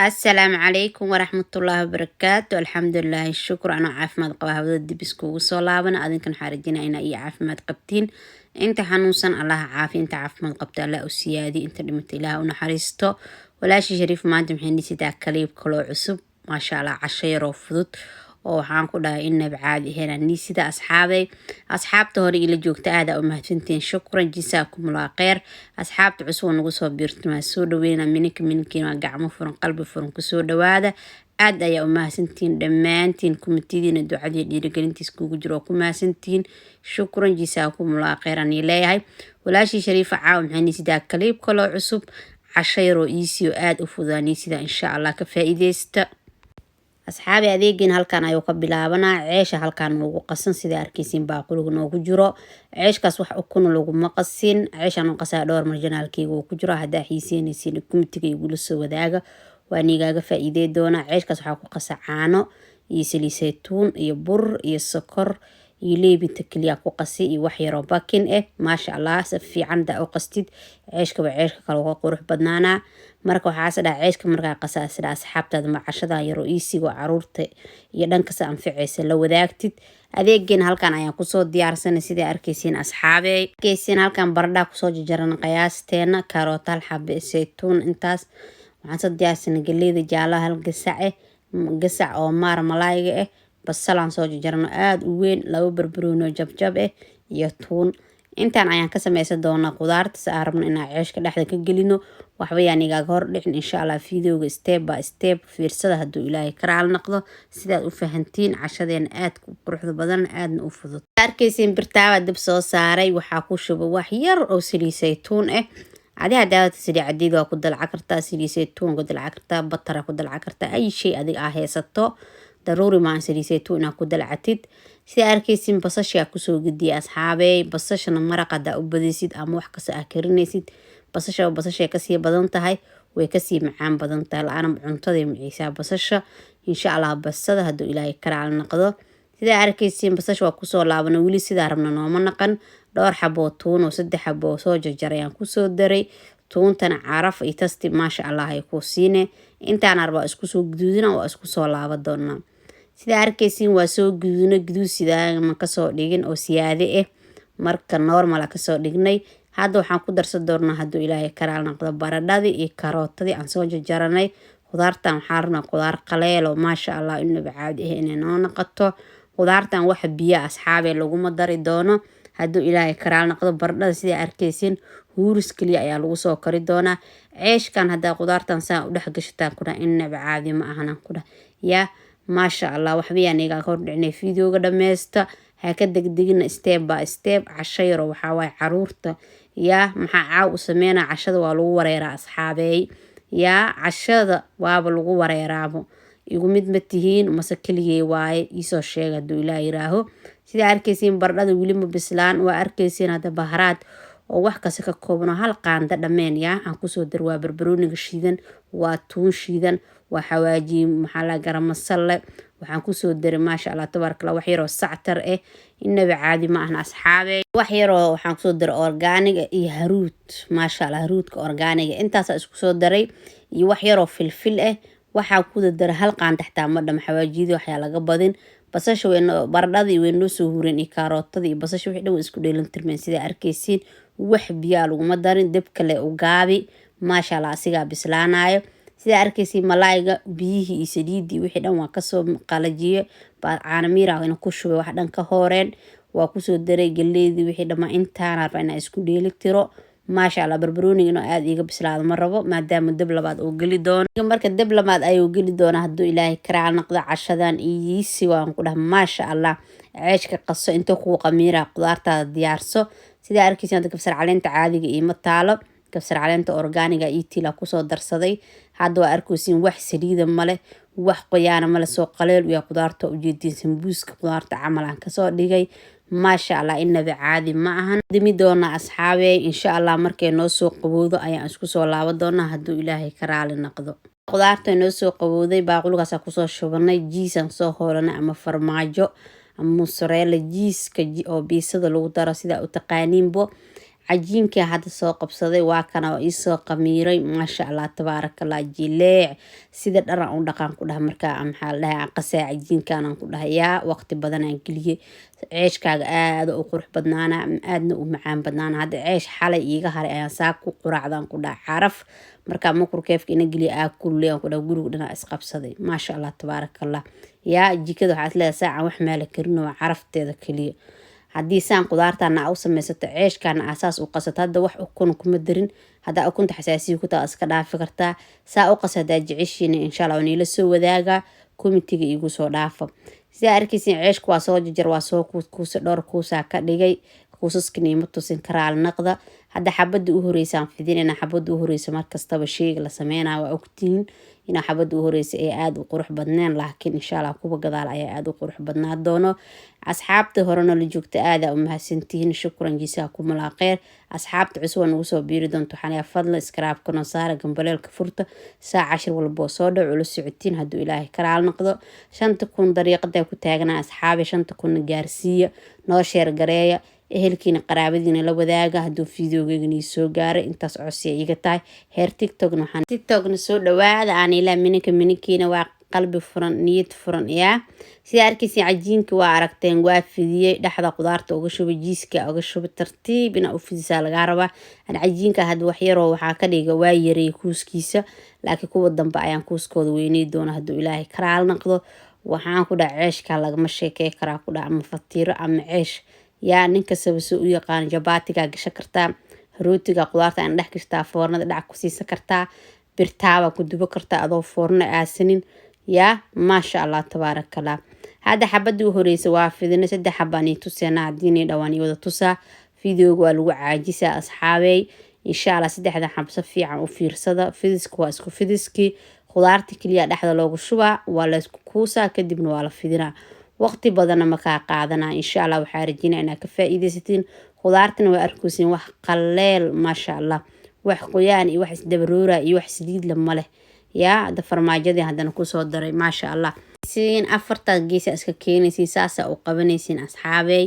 السلام عليكم ورحمة الله وبركاته. الحمد لله الشكر أنا عافمد قبها ودي بسكو صلابنا أذن كان حارجينا إنا إي عافمد قبتين انت حنوسن الله عافي انت عافمد قبتا لا أسيادي انت دمت إله ونحريستو ولا شي شريف ما انت محيني سيدا كليب كلو عصب ما شاء الله عشير وفضط وحان كلها إنا بعادي هنا نيسيدا أصحابته هوري إلى جوكتا هذا ومهتنتين شكرا جزاكم الله خير أصحابته عصوا نقصوا بيرتما سود وينا منك وقعمو فرن قلبي فرن كسود وهذا aad ayaa u mahadsantiin dhammaantiin kumitidiina ducadii dhiirigelintiis kugu jiro ku mahadsantiin shukran jisaakumullah khayran ileeyahay walaashii shariifa caawa maxayni sidaa kaliib kaloo cusub cashayro iisiyo aad u fudaani sida insha Allah ka faa'iideysta asxaabi adeegin halkan ayuu ka bilaabanaa ceesha halkan ugu qasan sida arkaysiin baaquliga noogu jiro ceeshkaas wax ukun lagu maqasin ceeshan oo qasaa dhowr marjanaalkayga uu ku jiro hadaa xiiseenaysiin kumitiga igula soo wadaaga waanigaaga faa'iidey doona ceeshkaas waxaa ku qasa caano iyo saliid saytuun iyo bur iyo sokor iyo leebinta kaliya ku qasi iyo wax yar oo bakin maasha Allah si fiican daa u qastid ceeshka ba ceeshka kale uga qurux badnaana marka waxaa sadhaa ceeshka markaa qasaa sida asxaabtaada macashada yar oo iisiga caruurta iyo dhankaas anficaysa la wadaagtid adeegeen halkan ayaan kusoo diyaarsanay sida arkaysiin asxaabey arkaysiin halkan baradha kusoo jajaran qiyaasteena karootal xabbe saytuun intaas waxaan soo diyaarsanay galeeyda jaalaha hal gasac oo maar malaayga basalaan soo jajarno aad u weyn laba barbarooni jabjab iyo tuun intaan ayaan ka samaysan doonaa qudaarta si aan rabno inaan ceeshka dhexda ka gelino waxba yaan igaaga hor dhicin insha Allah videoga step by step fiirsada hadduu ilaahay ka raali noqdo sidaad u fahantiin cashadeena aad ku quruxda badan aadna u fudud arkaysiin birtaaba dib soo saaray waxaa ku shuba wax yar oo saliid saytuun adiga daawada saliid cadiid waa ku dalca kartaa saliid saytuun ku dalca kartaa batar ku dalca kartaa ay shay adiga haysato daruuri ma saliid saytuun ku dalcatid sida arkaysiin basasha ku soo gudiyay asxaabey basashana maraqada u badisid ama wax ka soo karinaysid basasha ka sii badan tahay way ka sii macaan badan tahay la'aan cuntada miciisa basasha insha Allah basada haduu ilaahay karaal noqdo sida arkaysiin basasha waa ku soo laabana wili sida rabna nooma naqan dhowr xabo tuun oo 3 xabo soo jajarayaan ku soo daray tuuntana caraf iyo tasti maasha Allah ay ku siine intaan arba isku soo guduudina oo isku soo laaba doona sida arkaysiin waa soo guduud sida ma ka soo dhigin oo siyaade marka normal ka soo dhignay hadda waxaan ku darsan doonaa haduu ilaahay karaal noqdo baradhadii iyo karootadii aan soo jajaranay qudaartan waxaan rabnaa qudaar qaleel oo maasha Allah inaba caadi inay noo noqoto qudaartan wax biyo asxaabe lagu ma dari doono haduu ilaahay karaal noqdo baradhada sida arkaysiin huuris kaliya ayaa lagu soo kari doonaa ceeshkan hadaa qudaartan saa u dhex gashataan kuna inaba caadi ma ahan kuna ya maasha Allah waxba yaan iga hor dhicnay videoga dhameysta ha ka degdegina step by step cashayro waxa way caruurta ya maxaa caaw u sameeyna cashada waa lagu wareeraa asxaabey ya cashada waaba lagu wareeraabo igu mid ma tihiin mase kaliye waaye isoo sheeg haduu ilaahay yiraaho sida arkaysiin baradhada wili ma bislaan waa arkaysiin hada baharaad oo wax kasta ka koobno hal qaanda dhameen ya aan ku soo darwaa barbarooniga shiidan waa tuun shiidan waa xawaaji maxaa la garam masala waxaan ku soo daray maasha Allah tabaaraka wax yar oo sactar inaba caadi ma ahna asxaabey wax yar oo waxaan ku soo daray organic iyo haruud maasha Allah haruudka organic intaas isku soo daray iyo wax yar oo filfil waxaa ku daray hal qaanda xataa madam xawaajida waxa laga badin basasha weyn baradhada weyn noo soo hurin iyo karootada iyo basasha wixii dhow isku dheelantirmeen sida arkaysiin wax biyo lagu ma darin dib kale u gaabi maasha Allah asiga bislaanayo sida arkaysiin malaayga biyihii iyo saliidii wixii dhan waa ka soo qalajiye caano miira in ku shubay wax dhan ka horeen waa ku soo daray galeeydi wixii dhama intaan arba in isku dheeli tiro maasha Allah barbarooniga aad iga bislaado ma rabo maadaama dab labaad oo gali doono marka dab labaad ayuu gali doona haduu ilaahay karaal noqdo cashadan iisi waan ku dhahay maasha Allah ceeshka qaso inta ku qamiira qudaarta diyaarso sida arkaysiin kabsar caleenta caadiga iyo mataalo kabsar caleenta organiga tila ku soo darsaday hadda waa arkaysiin wax saliida male wax qoyaan male soo qaleel iyo qudaarta u jeedin sambuuska qudaarta camal aan ka soo dhigay maasha Allah inaba caadi ma ahan dimi doona asxaabey insha Allah markay noo soo qabowdo ayaan isku soo laabo doona haduu ilaahay ka raali noqdo qudaarta noo soo qabowday baaquligaas ku soo shubanay jiisan soo hoolana ama farmaajo ama mozzarella jiiska oo biisada lagu daro sida u taqaaniinbo cajiinkii hadda soo qabsaday waa kana oo iisoo qamiiray maasha allah tabaarakallah jileec sida dharan u dhaqan ku dhaha markaa maxaa la dhahay qasaa cajiinkan aan ku dhahayaa waqti badan aan geliyay ceeshkaaga aad u qurux badnaana aadna u macaan badnaana hadda ceesh xalay iiga haray ayaan saa ku quraacdaan ku dhaha caraf markaa makurkeefka ina geliya aa kuley aan ku dhaha guriga dhanaa isqabsaday maasha allah tabaarakallah yaa jikada waxaad leedahay saacan wax meela karino waa carafteeda keliya haddii saan qudaartana aa u samaysato ceeshkaana asaas u qasato hadda wax ukun kuma darin haddaa ukunta xasaasiya ku taa iska dhaafi kartaa saa u qasa haddaa jeceshiina insha allah waniila soo wadaaga komitiga igu soo dhaafa sidaa arkaysin ceeshka waa soo jajar waa soo kuusa dhowr kuusaa ka dhigay kuusaska niimo tusin karaal naqda hadda xabada u horeysaan fidinayna xabada u horeysa markastaba sheyga la sameynaa waa ogtihiin inaa xabada u horeysa ay aada u qurux badneen laakiin insha allah kuwa gadaal ayaa aada u qurux badnaa doono asxaabta horena la joogta aada u mahadsantihiin shukran jisaa ku malaaqeer asxaabta cusub nagu soo biiri doonto waxaan fadla iskaraabka noo saara gambaleelka furta saa cashir walboo soo dhaw ula socotiin hadduu ilaahay karaal noqdo 5,000 dariiqadaa ku taaganaa asxaabi 5,000 gaarsiiya noo sheer gareeya ehelkiina qaraabadiina la wadaaga hadduu fideogeygani soo gaaray intaas codsiya iga tahay heer tiktokna waxaan tiktokna soo dhawaada aan ilaa minkiina waa qalbi furan niyad furan yaa sida arkaysa cajiinka waa aragteen waa fidiyey dhaxda qudaarta uga shuba jiiska uga shuba tartiib ina u fidisaa laga rabaa aan cajiinka had wax yaroo waxaa ka dhiga waa yaray kuuskiisa laakiin kuwa dambe ayaan kuuskooda weynay doona hadduu ilaahay karaal noqdo waxaan ku dhaca ceeshka lagama sheekey karaa ku dhaca ama fatiiro ama ceesh yaa ninka sabase u yaqaan jabaatiga gasha kartaa rootiga qudaarta aan dhex gashtaa foornada dhac ku siisan kartaa birtaaba ku dubo kartaa adoo foorno aasanin yaa maasha allah tabaarakallah hadda xabadii u horeysa waa fidina 3 xabaan tuseena hadii dhawaan wada tusaa fideoga waa lagu caajisaa asxaabey insha allah 3 xabso fiican u fiirsada fidisku waa isku fidiski qudaarta kaliya dhexda loogu shubaa waa la isku kuusaa kadibna waa la fidinaa waqti badan ma ka qaadana insha allah waxaa rajinaa inaa ka faa'iideysatiin qudaartana waa arkoosin wax qaleel maasha allah wax qoyaan iyo wax isdabaroora iyo wax saliid la male yaa da farmaajadii hadana ku soo daray maasha allah siin afarta geesa iska keenaysiin saasa u qabanaysiin asxaabey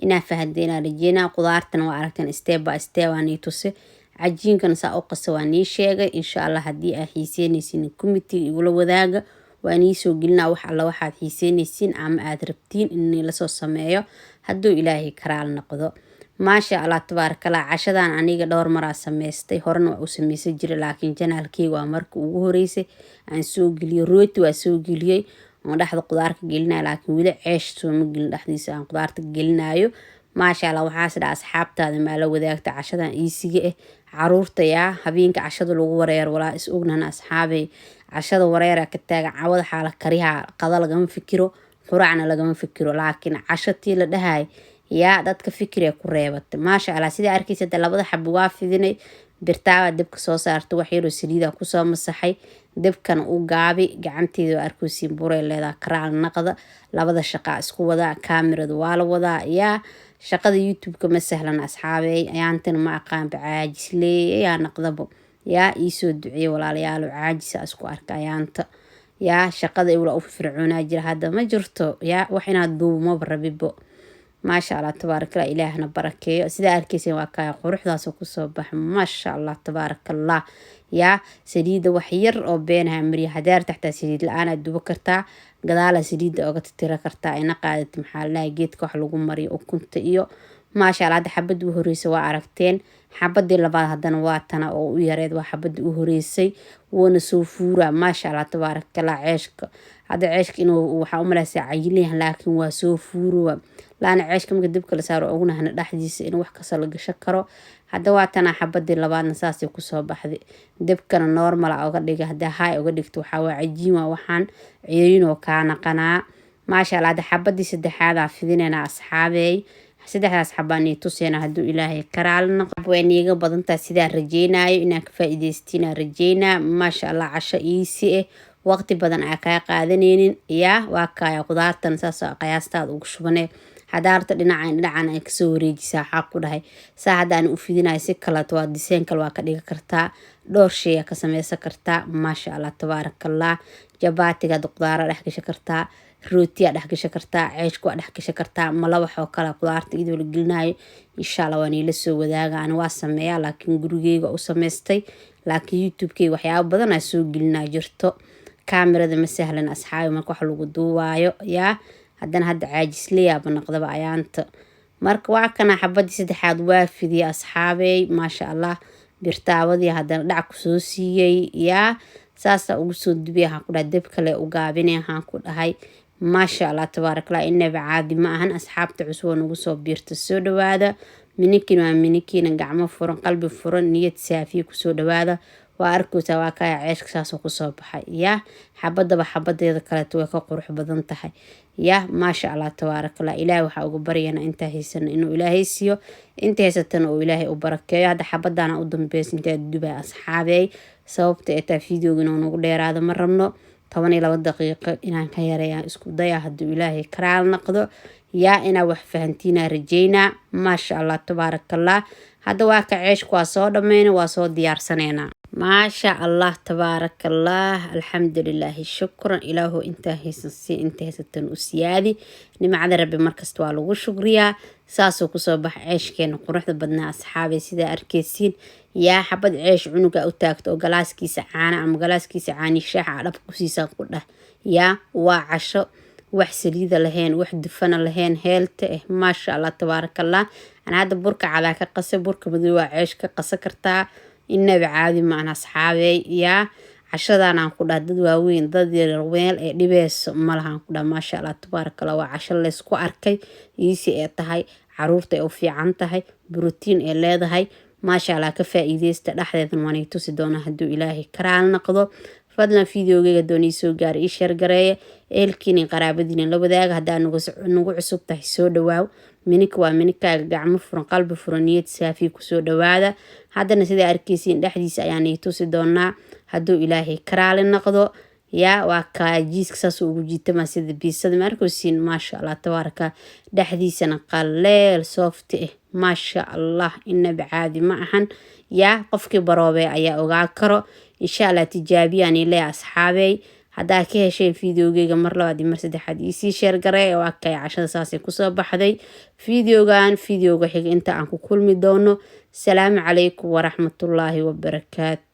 inaa fahadeena rajinaa qudaartana waa aragteen step by step aan tusi cajiinkana saa u qasa waan ii sheegay insha allah haddii aa xiiseynaysiin committee igula wadaaga waan ii soo gelinaa wax alla waxaad xiiseynaysiin ama aad rabtiin in la soo sameeyo hadduu ilaahay karaal noqdo maasha allah tabaarakallah cashadan aniga dhowr mar sameystay horena waa u sameysan jiray laakiin janaalkeyga waa markii ugu horeysay aan soo geliyay rooti waa soo geliyay oo dhaxda qudaarka gelinayo laakiin weli ceesh soo ma gelin dhaxdiisa aan qudaarta gelinayo maasha allah waxaas dhaa asxaabtaada maa la wadaagta cashadan iisiga caruurta yaa habeenka cashada lagu wareer walaa is ognahan asxaabey cashada wareera ka taagan cawada xaala kariha qada lagama fikiro quraacna lagama fikiro laakiin cashatii la dhahay yaa dadka fikriya ku reebatay maasha allah sida arkaysa labada xabo waa fidinay birtaaba dibka soo saarto wax yar oo saliida ku soo masaxay dibkan u gaabi gacanteeda arkoosin buray leedahay karaal naqda labada shaqa isku wada kaamirada waa la wadaa yaa shaqada youtube-ka ma sahlan asxaabey ayaantan ma aqaan caajislee yaa naqdabo yaa ii soo duceeyay walaalayaal caajisa isku arka ayaanta yaa shaqada ay wala u fircoonaa jira hadda ma jirto yaa wax inaad duumo rabibo maasha allah tabaarakallah ilaahna barakeeyo sida arkaysan waa ka quruxdaas ku soo bax maasha allah tabaarakallah yaa saliida wax yar oo beenaha mariya hadaar taxta saliid la'aan aad dubo kartaa gadaala saliida oga tira kartaa ina qaadad maxaa la geedka wax lagu mariyo ukunta iyo maasha allah hadda xabad u horeysay waa aragteen xabadii labaad hadana waa tana oo u yareed waa xabadii u horeysay wana soo fuura maasha allah tabaarakallah ceeshka hadda ceeshka inuu waxa u malaysay cayilih laakiin waa soo fuura laana ceeshka marka dibka la saaro ogna hana dhaxdiisa in wax kasta la gasho karo hadda waa tana xabadii labaadna saas ku soo baxday dibkana normal uga dhiga hadda hay uga dhigto waxa waa cajiin waa waxaan ciirino ka naqanaa maasha allah hadda xabadii saddexaad fidinayna asxaabey saddexdaas xabaan tuseena hadduu ilaahay karaal noqdo wayniga badantaa sidaa rajeynayo inaan ka faa'iideystiin rajeynaa maasha allah casho iisi waqti badan aa kaa qaadanaynin yaa waa kaya qudaartan saas qiyaastaada ugu shubanee hadaarta dhinacan ay kasoo wareejisaa xaq ku dhahay saa haddaan u fidinayo si kaleeto waa diseen kale waa ka dhigi kartaa dhowr shay ka sameysan kartaa maasha allah tabaarakallah jabaatiga qudaara dhex gasha kartaa rootiya dhex gashan kartaa, ceeshku waa dhex gashan kartaa, malawax oo kale qudaarta iyadoo la gelinayo insha Allah waan ila soo wadaaga. Aan waa sameeyaa laakiin gurigeyga u samaystay, laakiin youtube-keyga waxyaabo badan aan soo gelinaa jirto. kaamirada ma sahlan asxaabi marka wax lagu duuwaayo yaa haddana hadda caajisleyaaba noqdaba ayaanta. marka waa kana xabadii saddexaad waa fidiyay asxaabey maasha Allah. birtaawadii haddana dhac ku soo siiyey yaa saasa ugu soo dubiyay waxaan ku dhahay dab kale u gaabinay waxaan ku dhahay maasha Allah tabaarakallah inaba caadi ma ahan. asxaabta cusub oo nagu soo biirta soo dhawaada. minikin waa minikiina gacmo furan qalbi furan niyad saafiya kusoo dhawaada. waa arkaysaa waa kaya ceeshka saasoo kusoo baxay yaa xabadaba xabadeeda kaleeto way ka qurux badan tahay yaa maasha Allah tabaarakallah. ilaahay waxaa uga baryana intaa haysana inuu ilaahay siiyo, inta haysatana uu ilaahay u barakeeyo. hadda xabadana u dambeys intaa dubay asxaabey sababta ee taa fiidiyoga inuu nagu dheeraado ma rabno. 12 daqiiqo inaan ka yareeyaan isku daya hadduu ilaahay karaal noqdo yaa inaa wax fahantiina rajeynaa maasha Allah tabaarakallah. hadda waa ka ceeshku waa soo dhammayna waa soo diyaarsaneynaa maasha Allah tabaarakallah. alxamdulilaahi shukran ilaahu intaa haysan si inta haysatan u siyaadi nimcada rabbi markasta waa lagu shukriyaa. saasoo kusoo baxa ceeshkeena quruxda badnaa asxaabey sidaa arkeysiin yaa xabad ceesh cunuga u taagto oo galaaskiisa caana ama galaaskiisa caani shaaxa dhab ku siisaa ku dhah yaa waa casho wax saliida lahayn wax dufana lahayn heelta maasha Allah tabaarakallah. ana hadda burka cadaa ka qasay burka madow waa ceesh ka qasa kartaa inaba caadi ma aan asxaabey yaa cashadaan aan ku dhahay dad waaweyn dad yar weel ee dhibeyso malahan ku dhahay maasha Allah tabaarakallah. waa casho la isku arkay iisi ee tahay caruurta ay u fiican tahay borotiin ee leedahay maasha Allah. ka faa'iideysta dhexdeedan waan tusi doona hadduu ilaahay karaal noqdo. fadlan fiidiyogeyga doonii soo gaar ii share gareeye eelkiina qaraabadiina la wadaaga. haddaa nagu cusub tahay soo dhawaaw. minika waa minikaaga gacmo furan qalbi furan niyad saafiya kusoo dhawaada. haddana sidaa arkeysiin dhexdiisa ayaan ii tusi doonaa hadduu ilaahay karaali noqdo yaa waa kaajiiska saas ugu jiitama sida biisada markoosin maasha Allah tabaaraka. dhexdiisana qaleel soft maasha Allah inaba caadi ma ahan yaa qofkii baroobe ayaa ogaa karo insha Allah. tijaabiyaan ilaa asxaabey haddaa ka hesheen fiidiyogeyga mar labaad iyo mar saddexaad ii share garee waa kay cashada saasay kusoo baxday. fiidiyowga xiga inta aan ku kulmi doono. salaamu calaykum waraxmatullaahi wabarakaatu.